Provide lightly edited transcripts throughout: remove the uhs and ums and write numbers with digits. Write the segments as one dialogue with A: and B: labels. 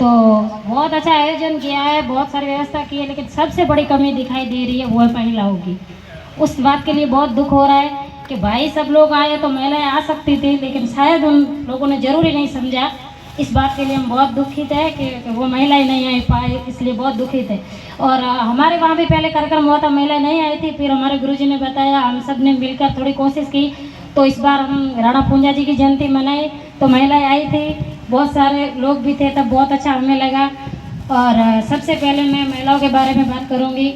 A: तो बहुत अच्छा आयोजन किया है, बहुत सारी व्यवस्था की है, लेकिन सबसे बड़ी कमी दिखाई दे रही है वो है महिलाओं की। उस बात के लिए बहुत दुख हो रहा है कि भाई सब लोग आए तो महिलाएं आ सकती थी, लेकिन शायद उन लोगों ने ज़रूरी नहीं समझा। इस बात के लिए हम बहुत दुखित है कि वो महिलाएं नहीं आ पाए, इसलिए बहुत दुखित है। और हमारे वहाँ भी पहले कार्यक्रम हुआ था, महिलाएं नहीं आई थी, फिर हमारे गुरुजी ने बताया, हम सब ने मिलकर थोड़ी कोशिश की, तो इस बार हम राणा पूंजा जी की जयंती मनाई तो महिलाएं आई थी, बहुत सारे लोग भी थे, तब बहुत अच्छा हमें लगा। और सबसे पहले मैं महिलाओं के बारे में बात करूँगी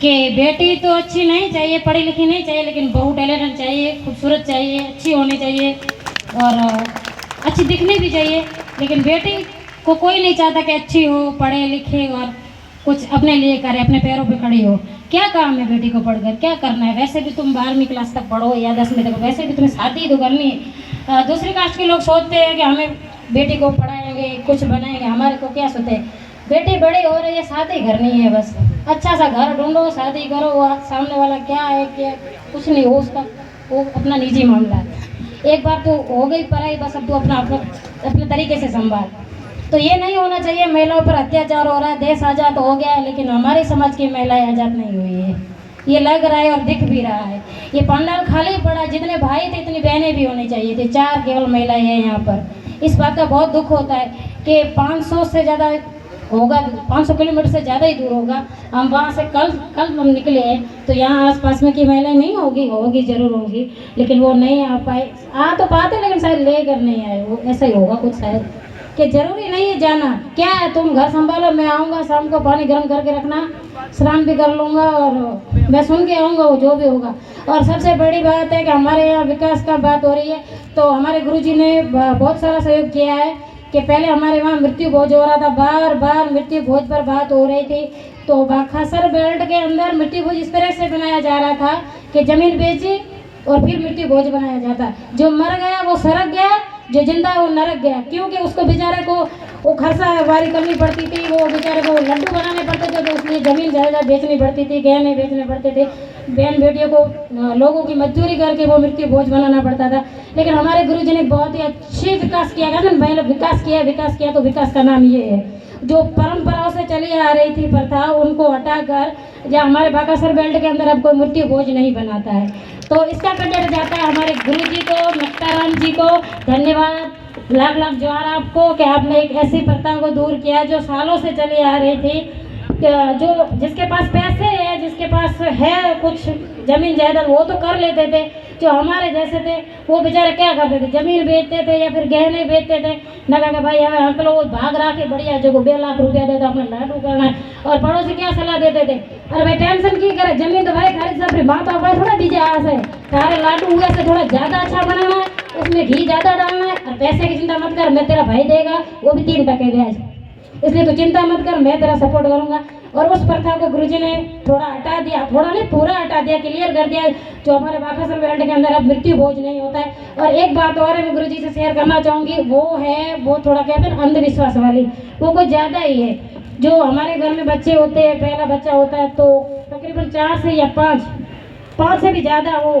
A: कि बेटी तो अच्छी नहीं चाहिए, पढ़ी लिखी नहीं चाहिए, लेकिन बहुत टैलेंटेड चाहिए, खूबसूरत चाहिए, अच्छी होनी चाहिए और अच्छी दिखनी भी चाहिए। लेकिन बेटी को कोई नहीं चाहता कि अच्छी हो, पढ़े लिखे और कुछ अपने लिए करे, अपने पैरों पे खड़ी हो। क्या काम है बेटी को पढ़कर, क्या करना है? वैसे भी तुम 12वीं क्लास तक पढ़ो या 10वीं तक, वैसे भी तुम्हें शादी तो करनी है। दूसरी कास्ट के लोग सोचते हैं कि हमें बेटी को पढ़ाएंगे, कुछ बनाएंगे, हमारे को क्या सोचते हैं? बेटी बड़ी हो रही है, शादी करनी है बस, अच्छा सा घर ढूंढो, शादी करो, वो सामने वाला क्या है क्या कुछ नहीं हो उसका, वो अपना निजी मामला है। एक बार तो हो गई पढ़ाई, बस अब तो अपना अपने तरीके से संभाल। तो ये नहीं होना चाहिए। महिलाओं पर अत्याचार हो रहा है, देश आज़ाद हो गया है, लेकिन हमारे समाज की महिलाएं आज़ाद नहीं हुई है, ये लग रहा है और दिख भी रहा है। ये पंडाल खाली पड़ा, जितने भाई थे इतनी बहनें भी होनी चाहिए थी, 4 केवल महिलाएं हैं यहाँ पर। इस बात का बहुत दुख होता है कि 500 से ज़्यादा होगा, 500 किलोमीटर से ज़्यादा ही दूर होगा, हम वहाँ से कल हम निकले हैं, तो यहाँ आसपास में की महिलाएं नहीं होगी ज़रूर होगी, लेकिन वो नहीं आ पाए। आ तो पाते लेकिन शायद लेकर नहीं आए, वो ऐसा ही होगा कुछ शायद, कि ज़रूरी नहीं है जाना। क्या है, तुम घर संभालो, मैं आऊँगा शाम को, पानी गर्म करके रखना, स्नान भी कर लूँगा और मैं सुन के आऊँगा, वो जो भी होगा। और सबसे बड़ी बात है कि हमारे यहाँ विकास का बात हो रही है, तो हमारे गुरुजी ने बहुत सारा सहयोग किया है कि पहले हमारे वहाँ मृत्यु भोज हो रहा था, बार बार मृत्यु भोज पर बात हो रही थी, तो बाखासर बेल्ट के अंदर मृत्यु भोज इस तरह से बनाया जा रहा था कि जमीन बेची और फिर मृत्यु भोज बनाया जाता। जो मर गया वो सड़क गया, जो जिंदा है वो नरक गया, क्योंकि उसको बेचारे को वो खर्चा वारी करनी पड़ती थी, वो बेचारे को लड्डू बनाने पड़ते थे, तो उसलिए जमीन जायदाद बेचनी पड़ती थी, गहने बेचने पड़ते थे, बहन बेटियों को लोगों की मजदूरी करके वो मृत्यु भोज बनाना पड़ता था। लेकिन हमारे गुरुजी ने बहुत ही अच्छे विकास किया, कहते ना विकास किया, तो विकास का नाम ये है। जो परंपराओं से चली आ रही थी प्रथा, उनको हटाकर जहाँ हमारे बाकासर बेल्ट के अंदर अब कोई मृत्यु भोज नहीं बनाता है, तो इसका क्रेडिट जाता है हमारे गुरुजी को, मुक्ताराम जी को। धन्यवाद, लाख लाख जोहार आपको कि आपने एक ऐसी प्रथा को दूर किया जो सालों से चली आ रही थी। जो जिसके पास पैसे है, जिसके पास है कुछ जमीन जायदाद, वो तो कर लेते थे, जो हमारे जैसे थे वो बेचारे क्या करते थे, जमीन बेचते थे या फिर गहने बेचते थे। न कहा भाई अंकल वो भाग रहा के बढ़िया जो 2 लाख रुपया देता अपना लाडू करना है, और पड़ोसी क्या सलाह देते थे, अरे भाई टेंशन की करे, जमीन तो भाई खाली अपनी माँ बाप थोड़ा दीजिए आस है, तारे लाडू हुए से थोड़ा ज़्यादा अच्छा बनाना है, उसमें घी ज़्यादा डालना है, और पैसे की चिंता मत कर, मैं तेरा भाई देगा वो भी 3% ब्याज, इसलिए तो चिंता मत कर, मैं तेरा सपोर्ट करूंगा। और उस प्रथा को गुरुजी ने थोड़ा हटा दिया, थोड़ा नहीं पूरा हटा दिया, क्लियर कर दिया, जो हमारे बाकासर बेल्ट के अंदर अब मृत्यु भोज नहीं होता है। और एक बात और है मैं गुरुजी से शेयर करना चाहूँगी, वो थोड़ा कहते हैं अंधविश्वास वाली, वो कुछ ज़्यादा ही है। जो हमारे घर में बच्चे होते हैं, पहला बच्चा होता है तो तकरीबन 4 से या 5 से भी ज़्यादा वो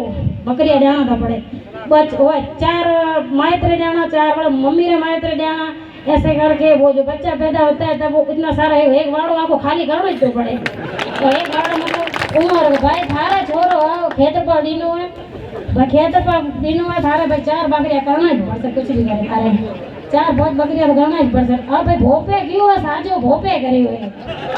A: बकरियाँ जाना था पड़े, बच वो 4 मायत्र जाना, 4 मम्मी ने मायत्र जाना, ऐसे करके वो जो बच्चा पैदा होता है तब वो इतना सारा है, एक वाड़ो आपको खाली करना ही तो पड़े, तो एक वाड़ो मतलब उम्र भाई थारा छोरो आओ खेत पर दीनो है, खेत पर दीनो है थारे भाई 4 बकरियाँ करना ही पड़ता, कुछ भी करे थारे 4 बहुत बकरियाँ तो करना ही पड़ता। अब भाई भोपे क्यों है, साजो भोपे करे हुए,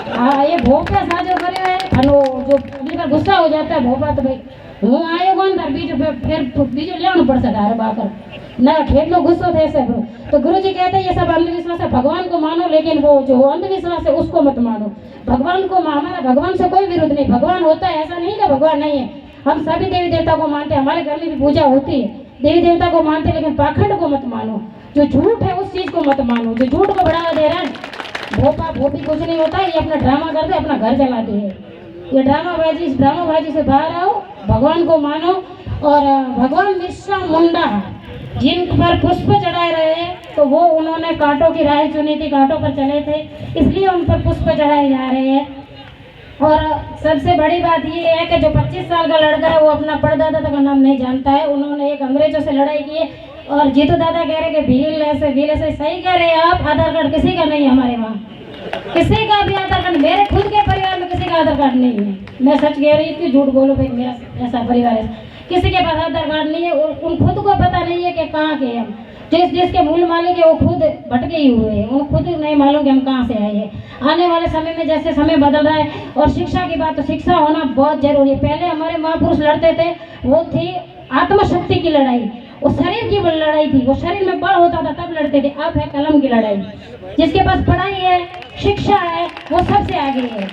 A: हाँ ये भोपे साजो करे हुए, अनो जो अगली बार गुस्सा हो जाता है भोपा, तो भाई हूँ आयो कौन था बीजो, फिर बीजो लेना पड़ता था बाकर ना, खेत में गुस्सो थे सब। तो गुरु जी कहते हैं ये सब अंधविश्वास है, भगवान को मानो, लेकिन वो जो अंधविश्वास है उसको मत मानो। भगवान को हमारा भगवान से कोई विरोध नहीं, भगवान होता है, ऐसा नहीं कि भगवान नहीं है, हम सभी देवी देवता को मानते हैं, हमारे घर में भी पूजा होती है, देवी देवता को मानते हैं, लेकिन पाखंड को मत मानो, जो झूठ है उस चीज को मत मानो, जो झूठ को बढ़ावा दे रहा है भोपा भोपी कुछ नहीं होता, ये अपना ड्रामा करते अपना घर चलाते हैं, ये ड्रामाबाजी, इस ड्रामाबाजी से बाहर आओ, भगवान को मानो। और भगवान बिरसा मुंडा जिन पर पुष्प चढ़ाए रहे तो वो उन्होंने कांटों की राह चुनी थी, कांटों पर चले थे, इसलिए उन पर पुष्प चढ़ाए जा रहे हैं। और सबसे बड़ी बात ये है कि जो 25 साल का लड़का है वो अपना परदादा का नाम नहीं जानता है, उन्होंने एक अंग्रेजों से लड़ाई की है, और जीतू दादा कह रहे कि भील ऐसे सही कह रहे हैं आप। आधार कार्ड किसी का नहीं है हमारे वहाँ, किसी का भी आधार कार्ड, मेरे खुद के परिवार में किसी का आधार कार्ड नहीं है। मैं सच कह रही हूँ, झूठ बोलो भाई, मेरा ऐसा परिवार है, किसी के पास आधार कार्ड नहीं है। उन खुद को पता नहीं है कि कहाँ के हम, जिस देश के मूल मालिक है वो खुद भटके ही हुए हैं, उनको खुद नहीं मालूम कि हम कहाँ से आए हैं। आने वाले समय में जैसे समय बदल रहा है, और शिक्षा की बात, तो शिक्षा होना बहुत जरूरी है। पहले हमारे महापुरुष लड़ते थे, वो थी आत्मशक्ति की लड़ाई, वो शरीर की लड़ाई थी, वो शरीर में बल होता था तब लड़ते थे। अब है कलम की लड़ाई। जिसके पास पढ़ाई है, शिक्षा है, वो सबसे आगे है।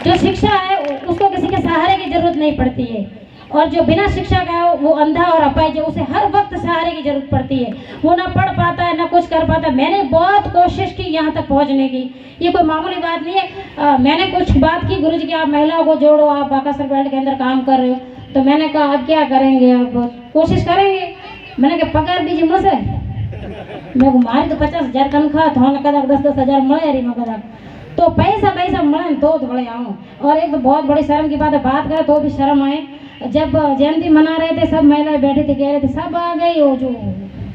A: जो शिक्षा है उसको किसी के सहारे की जरूरत नहीं पड़ती है, और जो बिना शिक्षा का है वो अंधा और अपाहिज है, उसे हर वक्त सहारे की जरूरत पड़ती है। वो ना पढ़ पाता है, ना कुछ कर पाता है। मैंने बहुत कोशिश की यहाँ तक पहुँचने की, ये कोई मामूली बात नहीं है। मैंने कुछ बात की गुरुजी की, आप महिलाओं को जोड़ो, आप बाकासुर बेल्ट के अंदर काम कर रहे हो। तो मैंने कहा अब क्या करेंगे, अब कोशिश करेंगे। मैंने कहा पगार दीजिए मुझसे, मैं मारी तो 50,000 तनख्वाह था, 10,000 મળે रही मगर तो पैसा મળे तो बड़े आऊँ। और एक तो बहुत बड़ी शर्म की बात है, बात करें तो भी शर्म आए। जब जयंती मना रहे थे, सब महिलाएं बैठी थी, कह रहे थे सब आ गई, वो जो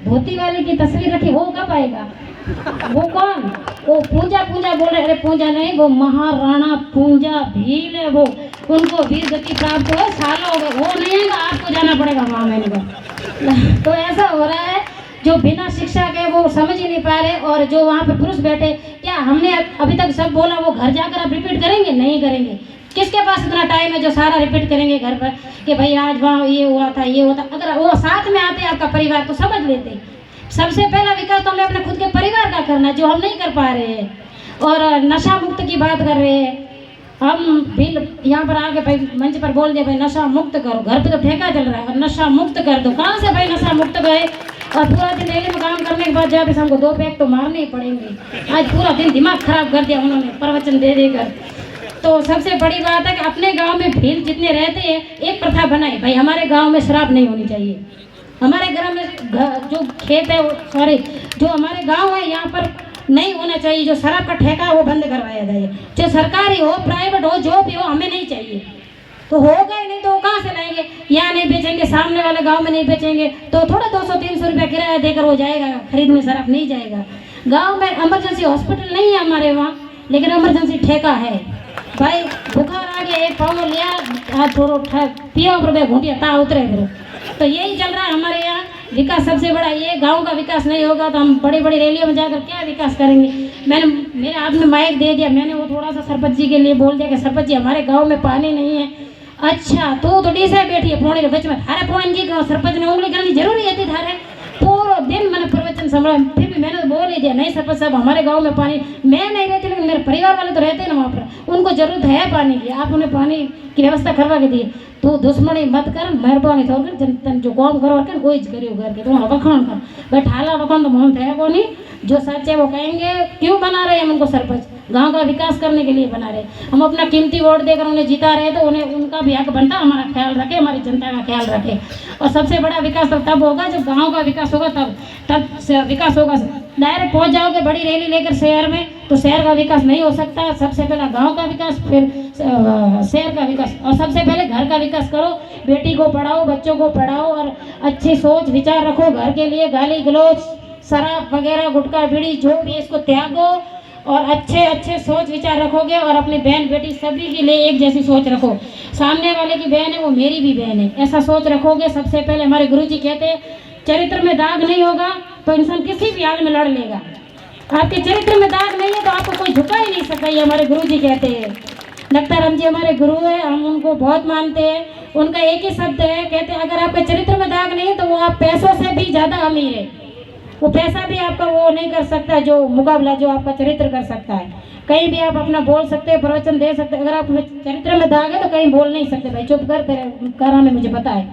A: धोती वाले की तस्वीर रखी वो कब आएगा, वो कौन, वो पूजा बोल रहे। अरे पूजा नहीं, वो महाराणा पूजा भील है, वो उनको वीर गति प्राप्त हुआ, सालों हो गए, वो नहीं आएगा, आपको जाना पड़ेगा वहाँ। मैंने कहा तो ऐसा हो रहा है, जो बिना शिक्षा के वो समझ ही नहीं पा रहे। और जो वहाँ पे पुरुष बैठे, क्या हमने अभी तक सब बोला वो घर जाकर आप रिपीट करेंगे? नहीं करेंगे। किसके पास इतना टाइम है जो सारा रिपीट करेंगे घर पर कि भाई आज वहाँ ये हुआ था, ये हुआ था। अगर वो साथ में आते आपका परिवार तो समझ लेते। सबसे पहला विकास तो हमें अपने खुद के परिवार का करना है, जो हम नहीं कर पा रहे हैं। और नशा मुक्त की बात कर रहे हैं हम भी, यहाँ पर आके भाई मंच पर बोल दिया भाई नशा मुक्त करो। घर पे तो ठेका चल रहा है, और नशा मुक्त कर दो। कहाँ से भाई नशा मुक्त गए? और पूरा दिन रेली में काम करने के बाद जब हमको 2 पैक तो मारने ही पड़ेंगे। आज पूरा दिन दिमाग खराब कर दिया उन्होंने प्रवचन दे देकर। तो सबसे बड़ी बात है कि अपने गांव में भील जितने रहते हैं, एक प्रथा बनाए भाई, हमारे गांव में शराब नहीं होनी चाहिए। हमारे घर में जो खेत है, सॉरी जो हमारे गाँव है यहाँ पर नहीं होना चाहिए। जो शराब का ठेका है वो बंद करवाया जाए, जो सरकारी हो, प्राइवेट हो, जो भी हो, हमें नहीं चाहिए। तो होगा ही नहीं तो वो कहाँ से लाएंगे? यहाँ नहीं बेचेंगे, सामने वाले गांव में नहीं बेचेंगे, तो थोड़ा 200-300 रुपया किराया देकर वो जाएगा खरीदने, शराब नहीं जाएगा। गांव में इमरजेंसी हॉस्पिटल नहीं है हमारे वहाँ, लेकिन इमरजेंसी ठेका है। भाई बुखार आ गया, एक पाव लिया, आज थोड़ा पिया रुपये घूटिया ता उतरे करो। तो यही चल रहा है हमारे यहाँ। विकास सबसे बड़ा ये, गांव का विकास नहीं होगा तो हम बड़ी बड़ी रैलियों में जाकर क्या विकास करेंगे? मेरे आपने माइक दे दिया, मैंने वो थोड़ा सा सरपंच जी के लिए बोल दिया कि सरपंच जी हमारे गांव में पानी नहीं है। अच्छा तो डीसे बैठी है पोणी के बीच में, थारे पोणी जी सरपंच ने उंगली करनी जरूरी है? थारे पूरा दिन मैंने प्रवचन संभाला, फिर भी मैंने तो बोल ही दिया नहीं सरपंच साहब हमारे गांव में पानी, मैं नहीं रहती लेकिन मेरे परिवार वाले तो रहते हैं ना वहाँ पर, उनको जरूरत है पानी की, आप उन्हें पानी की व्यवस्था करवा के दिए। तो दुश्मनी मत कर, मेहरबानी थोड़ कर जनतन जो काम करो कर कोई करियो घर के, तो वखाण कर बैठाला वखाण तो मोहन थे को नहीं। जो सच है वो कहेंगे। क्यों बना रहे हैं हम उनको सरपंच? गांव का विकास करने के लिए बना रहे। हम अपना कीमती वोट देकर उन्हें जिता रहे, तो उन्हें उनका भी हक बनता हमारा ख्याल रखे, हमारी जनता का ख्याल रखे। और सबसे बड़ा विकास तो तब होगा जब गांव का विकास होगा, तब विकास होगा। डायरेक्ट पहुंच जाओगे बड़ी रैली लेकर शहर में, तो शहर का विकास नहीं हो सकता। सबसे पहला गांव का विकास, फिर शहर का विकास, और सबसे पहले घर का विकास करो। बेटी को पढ़ाओ, बच्चों को पढ़ाओ, और अच्छी सोच विचार रखो घर के लिए। गाली गलौज, शराब वगैरह, गुटखा बीड़ी जो भी, इसको त्यागो और अच्छे सोच विचार रखोगे, और अपनी बहन बेटी सभी के लिए एक जैसी सोच रखो। सामने वाले की बहन है वो मेरी भी बहन है, ऐसा सोच रखोगे। सबसे पहले हमारे गुरुजी कहते हैं चरित्र में दाग नहीं होगा तो इंसान किसी भी हाल में लड़ लेगा। आपके चरित्र में दाग नहीं है तो आपको कोई झुका ही नहीं सकता, ये हमारे गुरुजी कहते हैं। नक्ताराम जी हमारे गुरु है, हम उनको बहुत मानते हैं। उनका एक ही शब्द है, कहते हैं अगर आपके चरित्र में दाग नहीं है तो वो आप पैसों से भी ज़्यादा अमीर है। वो पैसा भी आपका वो नहीं कर सकता जो मुकाबला जो आपका चरित्र कर सकता है। कहीं भी आप अपना बोल सकते हैं, प्रवचन दे सकते हैं। अगर आप चरित्र में दाग है तो कहीं बोल नहीं सकते, भाई चुप कर तेरे करा में मुझे पता है,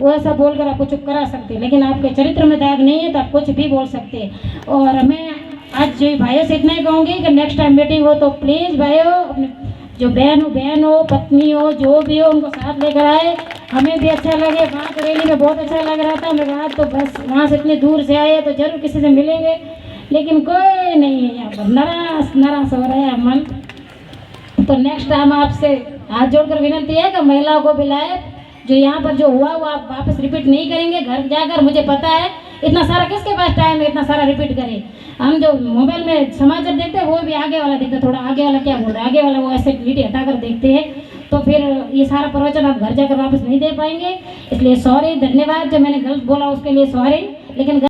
A: वो ऐसा बोलकर आपको चुप करा सकते हैं। लेकिन आपके चरित्र में दाग नहीं है तो आप कुछ भी बोल सकते हैं। और मैं आज जो भाइयों से इतना ही कहूँगी कि नेक्स्ट टाइम मीटिंग हो तो प्लीज़ भाइयों अपने जो बहन हो पत्नी हो जो भी हो उनको साथ लेकर आए। हमें भी अच्छा लगे, वहाँ तो रैली में बहुत अच्छा लग रहा था। मेरे आज तो बस वहाँ से इतनी दूर से आए तो जरूर किसी से मिलेंगे, लेकिन कोई नहीं है यहाँ पर, नाराज हो रहा है मन। तो नेक्स्ट टाइम आपसे हाथ जोड़कर विनती है कि महिलाओं को बुलाए। जो यहाँ पर जो हुआ वो आप वापस रिपीट नहीं करेंगे। घर जाकर मुझे पता है इतना सारा किसके पास टाइम है इतना सारा रिपीट करे। हम जो मोबाइल में समाचार देखते हैं वो भी आगे वाला देखते हैं, थोड़ा आगे वाला क्या बोल रहा है, आगे वाला वो ऐसे वीडियो हटाकर देखते हैं, तो फिर ये सारा प्रवचन आप घर जाकर वापस नहीं दे पाएंगे। इसलिए सॉरी, धन्यवाद। जो मैंने गलत बोला उसके लिए सॉरी, लेकिन